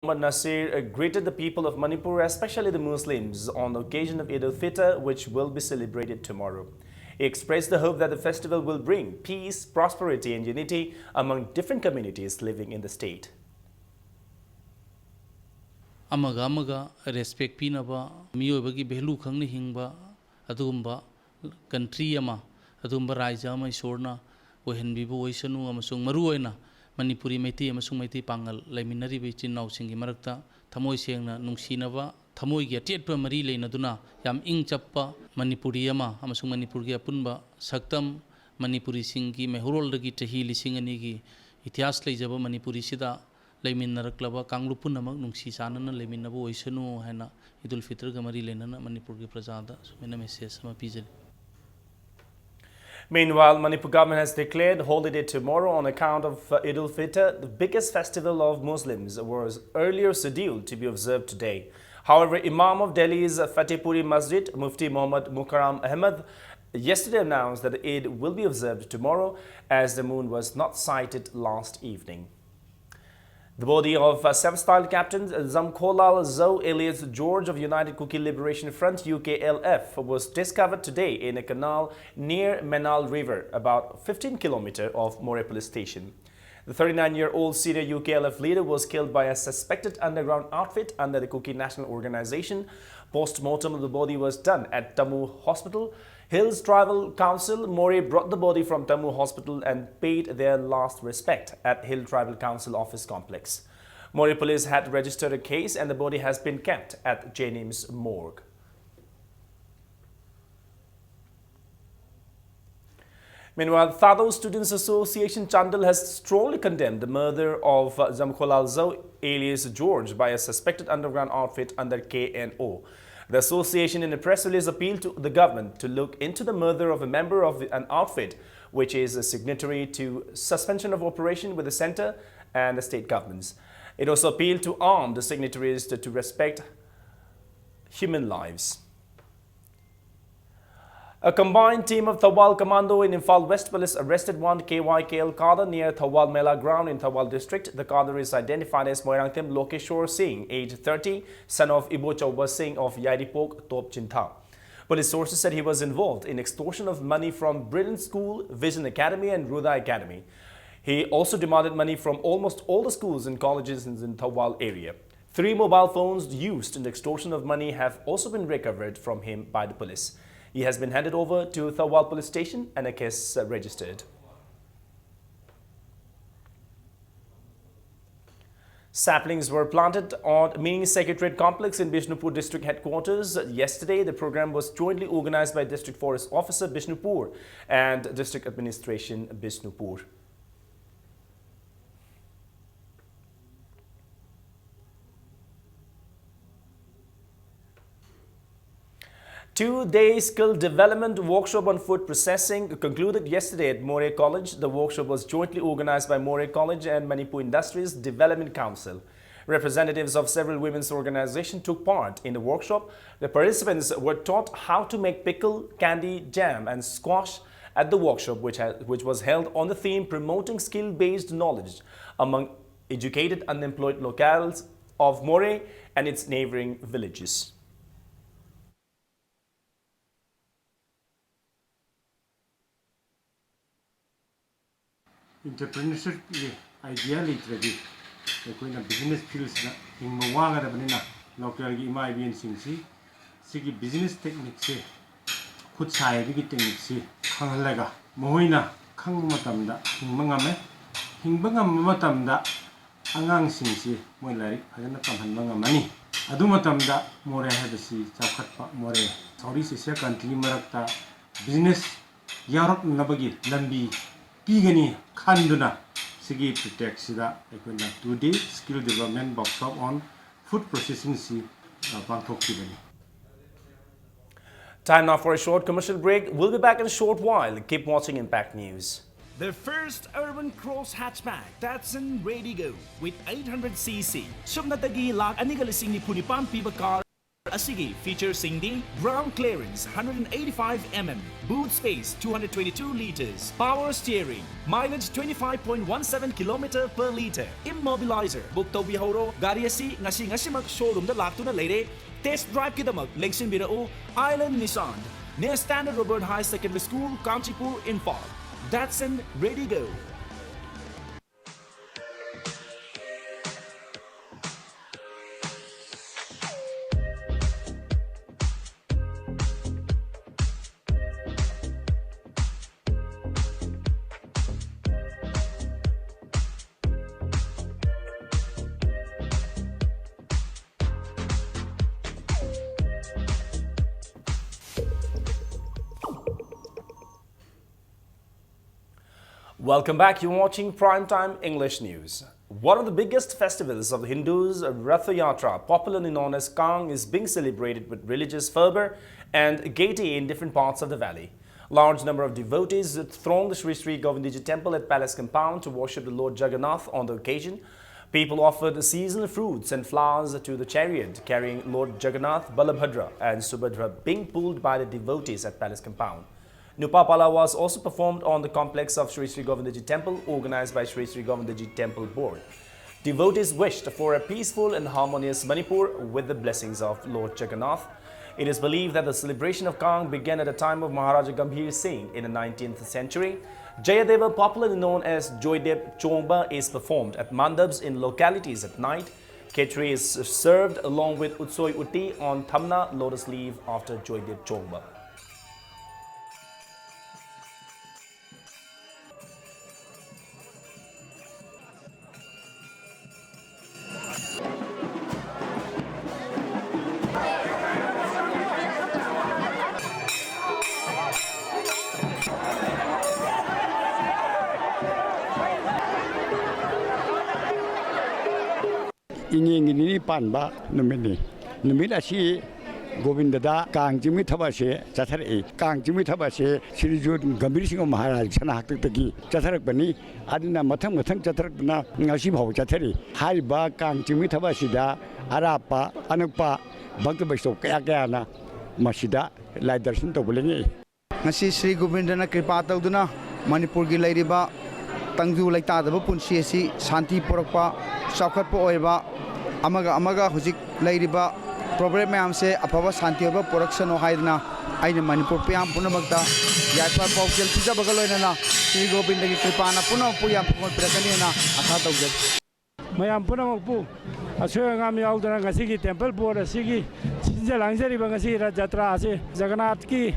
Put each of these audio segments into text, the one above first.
Muhammad Nasir greeted the people of Manipur, especially the Muslims, on the occasion of Eid al-Fitr, which will be celebrated tomorrow. He expressed the hope that the festival will bring peace, prosperity and unity among different communities living in the state. Amaga respect pinaba miyoibagi value khangni hingba adugumba country ama adugumba raija ama isorna ohenbibu oisanu amasung maru oina Manipuri Meitei amasung Meitei pangal laiminari be chin naw singi marakta thamoi sengna nungsinaba thamoi gi atetpa mari leinaduna yam ing chappa Manipuri ama amasung Manipur gi apunba saktam Manipuri singi mehurol dagi tahi lising ani gi इतिहास लेजब मणिपुरी सिदा लेमिनरक्लबा कांगलुपुन नमक नुंसी सानन लेमिनबो ओइसनु हैना Eid ul Fitr गमरी Lennon Manipur के प्रजादा Sumena message some puzzle. Meanwhile, Manipur government has declared holiday tomorrow on account of Eid al-Fitr, the biggest festival of Muslims, was earlier scheduled to be observed today. However, Imam of Delhi's Fatehpuri Masjid, Mufti Muhammad Mukarram Ahmed, yesterday announced that the Eid will be observed tomorrow as the moon was not sighted last evening. The body of 7th Captain Zamkolal Zo alias George of United Kuki Liberation Front UKLF was discovered today in a canal near Menal River, about 15 km off More Police Station. The 39-year-old senior UKLF leader was killed by a suspected underground outfit under the Kuki National Organization. Post-mortem of the body was done at Tammu Hospital. Hills Tribal Council More brought the body from Tammu Hospital and paid their last respect at Hill Tribal Council office complex. More police had registered a case and the body has been kept at JNIM's morgue. Meanwhile, Thado Students Association Chandal has strongly condemned the murder of Zamkolal Zo alias George by a suspected underground outfit under KNO. The association in a press release appealed to the government to look into the murder of a member of an outfit which is a signatory to suspension of operation with the centre and the state governments. It also appealed to arm the signatories to respect human lives. A combined team of Thawal Commando in Imphal West Police arrested one KYKL cadre near Thawal Mela ground in Thawal district. The cadre is identified as Moirangtim Lokeshwar Singh, age 30, son of Ibo Chauba Singh of Yairipok, Top Chintha. Police sources said he was involved in extortion of money from Brilliant School, Vision Academy and Ruda Academy. He also demanded money from almost all the schools and colleges in the Thawal area. 3 mobile phones used in the extortion of money have also been recovered from him by the police. He has been handed over to Thawal police station and a case registered. Saplings were planted on Mini Secretariat Complex in Bishnupur district headquarters. Yesterday, the program was jointly organized by District Forest Officer Bishnupur and District Administration Bishnupur. Two-day skill development workshop on food processing concluded yesterday at More College. The workshop was jointly organized by More College and Manipur Industries Development Council. Representatives of several women's organizations took part in the workshop. The participants were taught how to make pickle, candy, jam and squash at the workshop, which was held on the theme promoting skill-based knowledge among educated unemployed locales of More and its neighboring villages. Entrepreneurship idea literally business skills in Mawanga local imagine sing business techniques could side techniques Kangalaga Moina Kangmatamda Hingmangame Hingbangamatamda Angang Singsi Moilari Aganakaman money Adumatamda More had the sea Chakatpa More Saudi Sia country Marakta business Yarok Nabagi Lambi Pigani Kanduna Sigi Protect Sida Equina 2-day skill development workshop on food processing Bangkok. Time now for a short commercial break. We'll be back in a short while. Keep watching Impact News. The first urban cross hatchback that's in ready go with 800cc. Sumnatagi lag anigalising ni punipan piba car Asigi features Singdi, ground clearance 185 mm, boot space 222 liters, power steering, mileage 25.17 km per liter, immobilizer. Book to bihoro, gari asi ngasi showroom da laktuna leire, test drive kidamak lengsin birao, Island Nissan, near Standard Robert High Secondary School, Kanchipur, Imphal. Datsun, ready go. Welcome back. You're watching Primetime English News. One of the biggest festivals of the Hindus, Ratha Yatra, popularly known as Kang, is being celebrated with religious fervor and gaiety in different parts of the valley. Large number of devotees throng the Sri Sri Govindiji temple at Palace Compound to worship the Lord Jagannath on the occasion. People offered seasonal fruits and flowers to the chariot carrying Lord Jagannath, Ballabhadra and Subhadra being pulled by the devotees at Palace Compound. Nupapala was also performed on the complex of Sri Sri Govindiji Temple, organized by Sri Sri Govindiji Temple Board. Devotees wished for a peaceful and harmonious Manipur with the blessings of Lord Jagannath. It is believed that the celebration of Kang began at the time of Maharaja Gambhir Singh in the 19th century. Jayadeva, popularly known as Joydeb Chongba, is performed at mandabs in localities at night. Khetri is served along with Utsoi Utti on Thamna lotus leaf after Joydeb Chongba. Ini panba numini numila si Govindada Kang Jimmy Tabashe Chatari Kang Jimmy Tabashe Sirijun Gambir Singh Maharaj Sanataki Chatarak Bani Adina Matam Chatarakna Nasibo Chatari Hariba Kang Jimmy Tabashida Arapa Anapa Bangkabaso Kayakana Masida Liderson Tobulini Nasi Sri Govindana Kripata Duna Manipur Gilariba Tangdu like Tadaba Punsi Santi Porapa Sakat Poeva Amaga Huzik Ladiba problem Mamse Apava Santiaba production Haidna Aina Manipur Piam Punamagda Yapa Pokel Pizza Bagalona Sri Govinda Kripana Puna Puyam Prekanina Akata Mayam Punamapu, a Suangam Yaldana Gasiki Temple Board, a Sigi, Sinjalangari Bangasira Jatrasi, Zaganatki,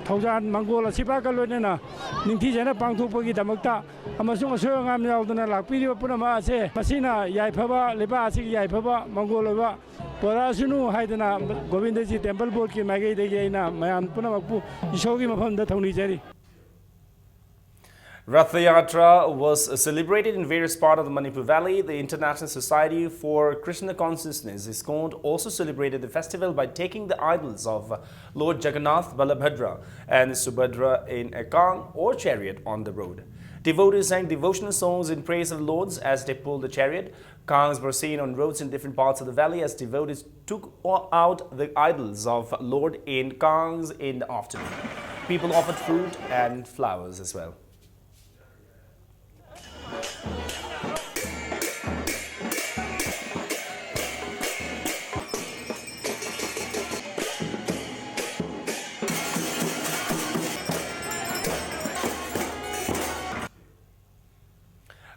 Tozan Mangola Sipakalona, Nintijana Pangtupogi Damata, Amasuma Suangam Yaldana, Lapidio Punama, Masina, Yaipava, Lebasi, Yaipava, Mangolova, Porasunu, Haidana, Govindaji Temple Board, Magay de Gaina, Mayam Punamapu, Shogi upon the Tony Jerry. Ratha Yatra was celebrated in various parts of the Manipur Valley. The International Society for Krishna Consciousness, ISKCON, also celebrated the festival by taking the idols of Lord Jagannath, Ballabhadra and Subhadra in a Kang or chariot on the road. Devotees sang devotional songs in praise of the Lords as they pulled the chariot. Kangs were seen on roads in different parts of the valley as devotees took out the idols of Lord in Kangs in the afternoon. People offered fruit and flowers as well.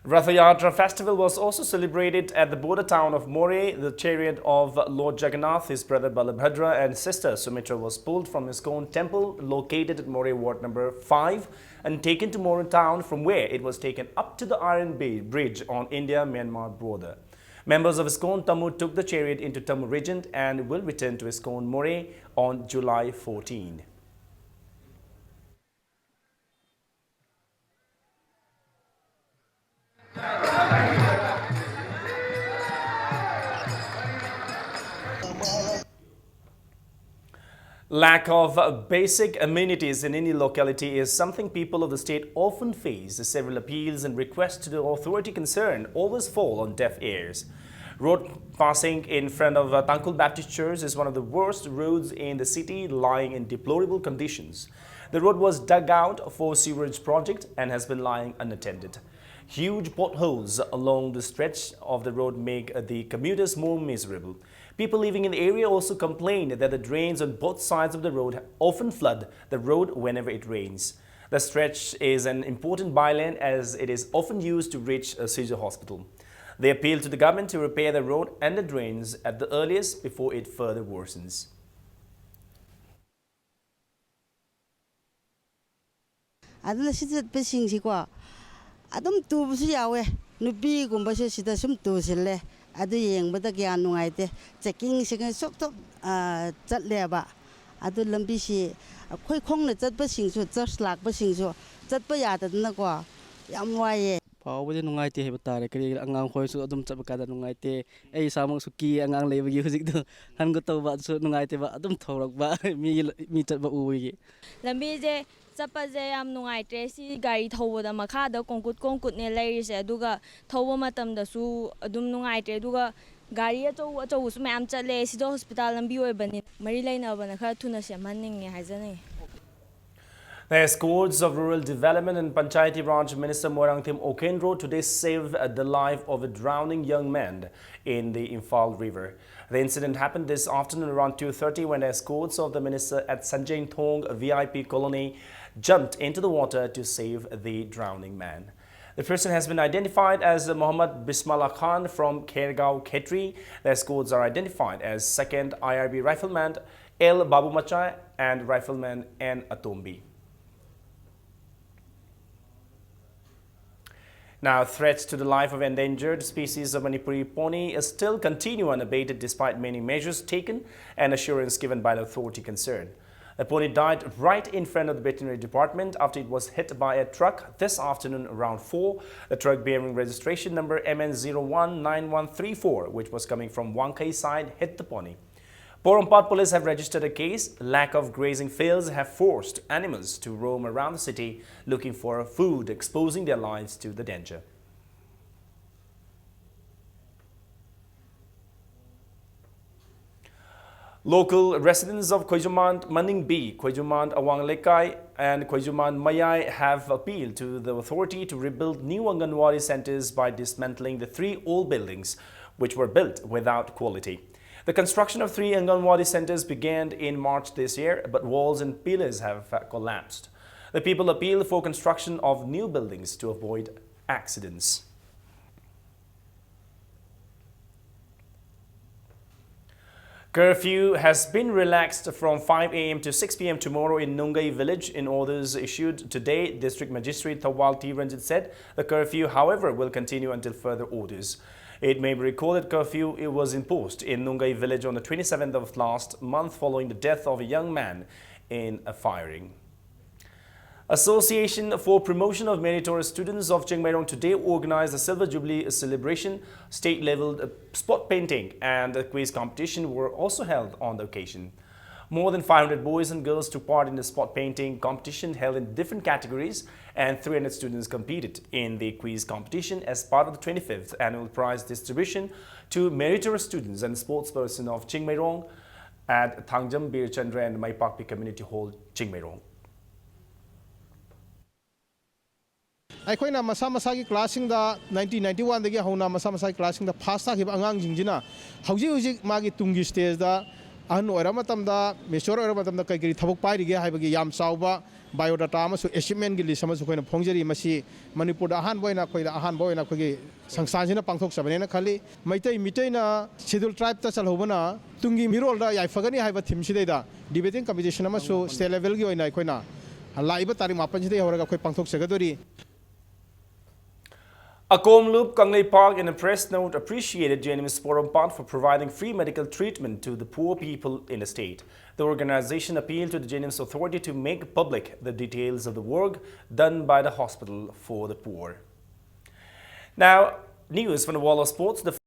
Ratha Yatra festival was also celebrated at the border town of More. The chariot of Lord Jagannath, his brother Ballabhadra and sister Sumitra was pulled from ISKCON temple located at More Ward number 5 and taken to More town, from where it was taken up to the Iron Bridge on India-Myanmar border. Members of ISKCON Tammu took the chariot into Tammu Regent and will return to ISKCON More on July 14. Lack of basic amenities in any locality is something people of the state often face. Several appeals and requests to the authority concerned always fall on deaf ears. Road passing in front of Tangkul Baptist Church is one of the worst roads in the city, lying in deplorable conditions. The road was dug out for sewerage project and has been lying unattended. Huge potholes along the stretch of the road make the commuters more miserable. People living in the area also complain that the drains on both sides of the road often flood the road whenever it rains. The stretch is an important bylane as it is often used to reach a Caesar hospital. They appeal to the government to repair the road and the drains at the earliest before it further worsens. aduna sida pesing sikwa adum tubusu yawe nubi gumbase sida sum tusille adu yengbada gyan nungaite checking singa sok tok chatleba adu lambi si khoi khongna chatpa singsu church lakpa singsu chatpa yadadna kwa yam waye पावबदे नुंगाइते हेब तारे करी अंगांग खोयसु अदुम चबकादा नुंगाइते ए सामंग सुकी अंगांग लेबगी हुजिक दो हनगो तौबा सु नुंगाइते बा अदुम थौरकबा मी चबा उबगी लंबी जे चपजे याम नुंगाइते सी गाड़ी थौबदा मखादा कोंकुट ने लेरिसे अदुगा थौबा मतमदसु अदुम नुंगाइते अदुगा गाड़ी अचौसु मैम चले सिदो हॉस्पिटल लंबी ओइबनी मरी लेनाबना खा थुना सेमहन्निंगे हाइजने. The escorts of Rural Development and Panchayati Branch Minister Morangthim Okenro today saved the life of a drowning young man in the Imphal River. The incident happened this afternoon around 2:30 when the escorts of the minister at Sanjain Thong VIP colony jumped into the water to save the drowning man. The person has been identified as Muhammad Bismillah Khan from Khergaon, Khetri. The escorts are identified as 2nd IRB Rifleman L. Babu Machai and Rifleman N. Atombi. Now, threats to the life of endangered species of Manipuri pony still continue unabated despite many measures taken and assurance given by the authority concerned. The pony died right in front of the veterinary department after it was hit by a truck this afternoon around 4. The truck bearing registration number MN019134, which was coming from Wankai side, hit the pony. Porompat police have registered a case. Lack of grazing fields have forced animals to roam around the city looking for food, exposing their lives to the danger. Local residents of Khoijumand Maning B, Khoijumand Awang Lekai and Khoijumand Mayai have appealed to the authority to rebuild new Anganwadi centers by dismantling the 3 old buildings which were built without quality. The construction of 3 Anganwadi centers began in March this year, but walls and pillars have collapsed. The people appeal for construction of new buildings to avoid accidents. Curfew has been relaxed from 5 a.m. to 6 p.m. tomorrow in Nungai village. In orders issued today, District Magistrate Thawal T. Ranjit said the curfew, however, will continue until further orders. It may be recalled that curfew was imposed in Nungai village on the 27th of last month following the death of a young man in a firing. Association for Promotion of Meritorious Students of Chingmairong today organized a Silver Jubilee celebration. State-level spot painting and a quiz competition were also held on the occasion. More than 500 boys and girls took part in the spot painting competition held in different categories, and 300 students competed in the quiz competition as part of the 25th annual prize distribution to meritorious students and sportsperson of Chingmairong at Thangjam Bir Chandra and Maipakpi Community Hall, Chingmairong. ꯑꯩꯈꯣꯏꯅ ꯃꯁꯥ ꯃꯁꯥꯒꯤ ꯀ꯭ꯂꯥꯁꯁꯤꯡꯗ 1991 ꯍꯧꯅ ꯃꯁꯥ ꯃꯁꯥꯒꯤ ꯀ꯭ꯂꯥꯁꯁꯤꯡꯗ ꯐꯥꯁ ꯇꯥꯈꯤꯕ ꯑꯉꯥꯡꯁꯤꯡꯁꯤꯅ ꯍꯧꯖꯤꯛ ꯃꯥꯒꯤ ꯇꯨꯡꯒꯤ ꯁ꯭ꯇꯦꯖꯗ ꯑꯍꯟ ꯑꯣꯏꯔ ꯃꯇꯝꯗ ꯃꯦꯆꯣꯔ ꯑꯣꯏꯔ ꯃꯇꯝꯗ ꯀꯔꯤ ꯀꯔꯤ ꯊꯕꯛ ꯄꯥꯏꯔꯤꯒꯦ ꯍꯥꯏꯕꯒꯤ ꯌꯥꯝ ꯆꯥꯎꯕ ꯕꯥꯏꯑꯣꯗꯥꯇꯥ ꯑꯃꯁꯨꯡ ꯑꯦꯆꯤꯞꯃꯦꯟꯒꯤ ꯂꯤꯁ ꯑꯃꯁꯨ ꯑꯩꯈꯣꯏꯅ ꯐꯣꯡꯖꯔꯤ ꯃꯁꯤ ꯃꯅꯤꯄꯨꯔꯗ ꯑꯍꯥꯟꯕ ꯑꯣꯏꯅ ꯑꯩꯈꯣꯏꯒꯤ ꯁꯪꯁꯊꯥꯟꯁꯤꯅ ꯄꯥꯡꯊꯣꯛꯆꯕꯅꯦꯅ ꯈꯜꯂꯤ ꯃꯤꯇꯩꯅ ꯁꯦꯗꯨꯜ ꯇ꯭ꯔꯥꯏꯕꯇ ꯆꯜꯍꯧꯕꯅ ꯇꯨꯡꯒꯤ ꯃꯤꯔꯣꯜꯗ ꯌꯥꯏꯐꯒꯅꯤ ꯍꯥꯏꯕ ꯊꯤꯝꯁꯤꯗꯩꯗ ꯗꯤꯕꯦꯇꯤꯡ ꯀꯝꯄꯤꯇꯤꯁꯟ ꯑꯃꯁꯨ ꯁ꯭ꯇꯦꯠ ꯂꯦꯚꯦꯜꯒꯤ ꯑꯣꯏꯅ ꯑꯩꯈꯣꯏꯅ ꯂꯥꯛꯏꯕ ꯇꯥꯔꯤꯛ 8ꯁꯤꯗꯩ ꯍꯧꯔꯒ ꯑꯩꯈꯣꯏ ꯄꯥꯡꯊꯣꯛꯆꯒꯗꯣꯔꯤ. Akomloop Kanglei Park in a press note appreciated JNM Porompat for providing free medical treatment to the poor people in the state. The organization appealed to the JNM's authority to make public the details of the work done by the hospital for the poor. Now, news from the world of sports. The